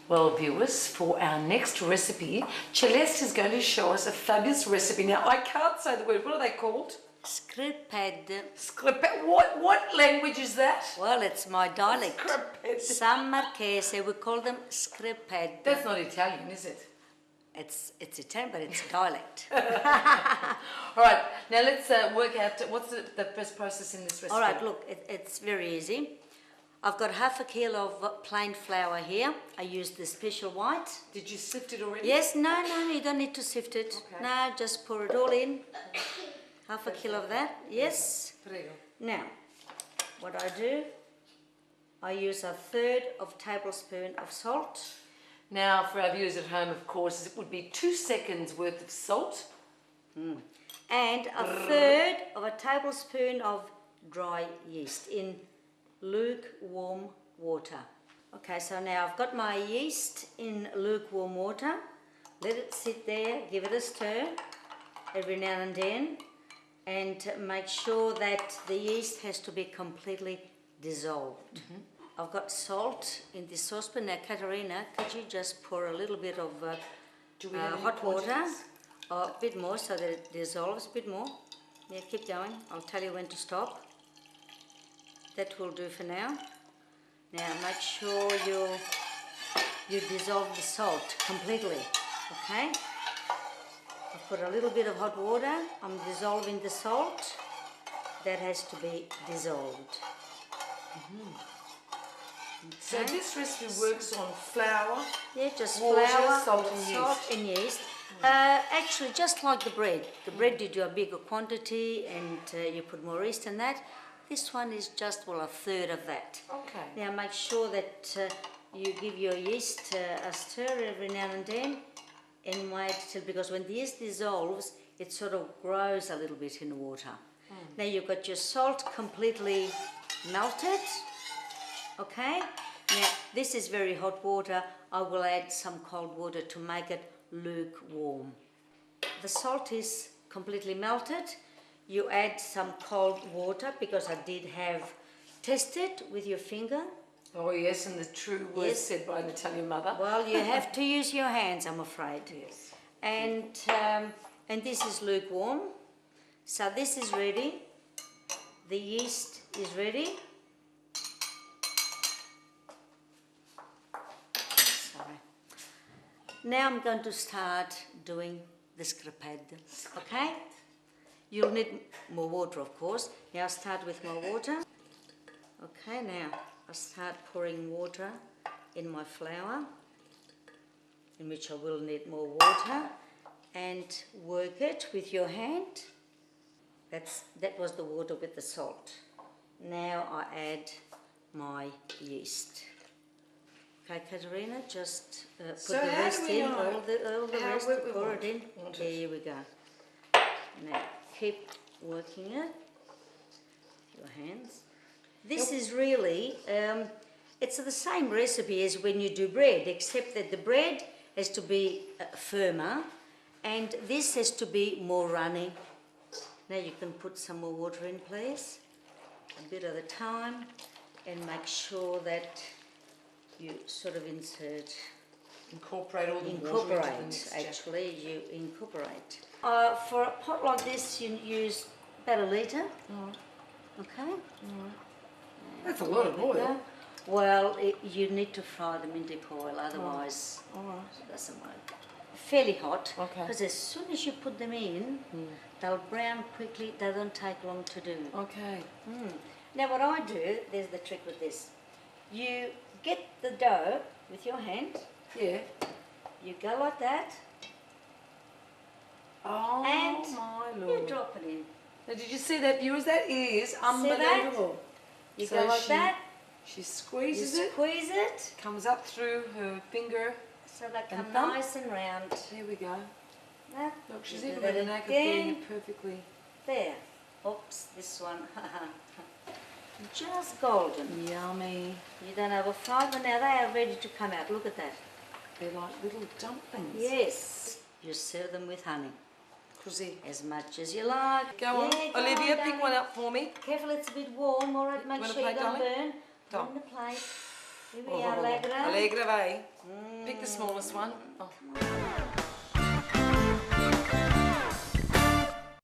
Well, viewers, for our next recipe, Celeste is going to show us a fabulous recipe. Now, I can't say the word. What are they called? Scriped. Scriped. What language is that? Well, it's my dialect. Scriped. Some Marchese, we call them scriped. That's not Italian, is it? It's Italian, but it's dialect. All right, now let's work out what's the first process in this recipe. All right, look, it's very easy. I've got half a kilo of plain flour here. I used the special white. Did you sift it already? Yes, no, you don't need to sift it. Okay. No, just pour it all in. Half a kilo of that, yes. Now, what I do, I use 1/3 tablespoon of salt. Now, for our viewers at home, of course, it would be 2 seconds worth of salt. And 1/3 tablespoon of dry yeast in lukewarm water. Okay, so now I've got my yeast in lukewarm water. Let it sit there, give it a stir every now and then, and make sure that the yeast has to be completely dissolved. I've got salt in this saucepan. Now, Caterina, could you just pour a little bit of hot water? A bit more so that it dissolves a bit more. Yeah, keep going. I'll tell you when to stop. That will do for now. Now, make sure you dissolve the salt completely, okay? I've put a little bit of hot water. I'm dissolving the salt. That has to be dissolved. So this recipe works on flour, just water, flour, salt and yeast. Actually, just like the bread. The bread you do a bigger quantity and you put more yeast in that. This one is just, 1/3 of that. Okay. Now make sure that you give your yeast a stir every now and then and wait till, because when the yeast dissolves, it sort of grows a little bit in the water. Now you've got your salt completely melted. Okay, now this is very hot water. I will add some cold water to make it lukewarm. The salt is completely melted. You add some cold water, because I did have tested with your finger. Oh yes, and the true words said by an Italian mother. Well, you have to use your hands, I'm afraid. Yes. And this is lukewarm. So this is ready. The yeast is ready. Now I'm going to start doing the scriped, okay? You'll need more water, of course. Now I'll start with my water. Okay, now I start pouring water in my flour, in which I will need more water, and work it with your hand. That was the water with the salt. Now I add my yeast. Okay, Caterina, just put the rest in, all the rest, pour it in. Here we go. Now, keep working it with your hands. This is really, it's the same recipe as when you do bread, except that the bread has to be firmer, and this has to be more runny. Now you can put some more water in, please, a bit at a time, and make sure that you sort of incorporate all the water into the mixture. Actually, you incorporate. For a pot like this, you use about 1 litre. Okay. That's a lot of oil. Well, you need to fry them in deep oil, otherwise it doesn't work. Fairly hot, because as soon as you put them in, they'll brown quickly. They don't take long to do. Okay. Now what I do, there's the trick with this. You get the dough with your hand. Yeah. You go like that. Oh and my Lord. You drop it in. Now did you see that, viewers? That is unbelievable. You go like that. She squeezes it. Squeeze it. Comes up through her finger. So they come nice and round. There we go. That. Look, she's even got a knack of doing it perfectly. There. Oops, this one. Just golden. Yummy. You don't over fry them. Now they are ready to come out. Look at that. They're like little dumplings. Yes. You serve them with honey. Cuisine. As much as you like. Go on. Olivia, pick one up for me. Careful, it's a bit warm. All right, make sure you don't burn. Put it in the plate. Allegra. Allegra vai. Pick the smallest one. Oh.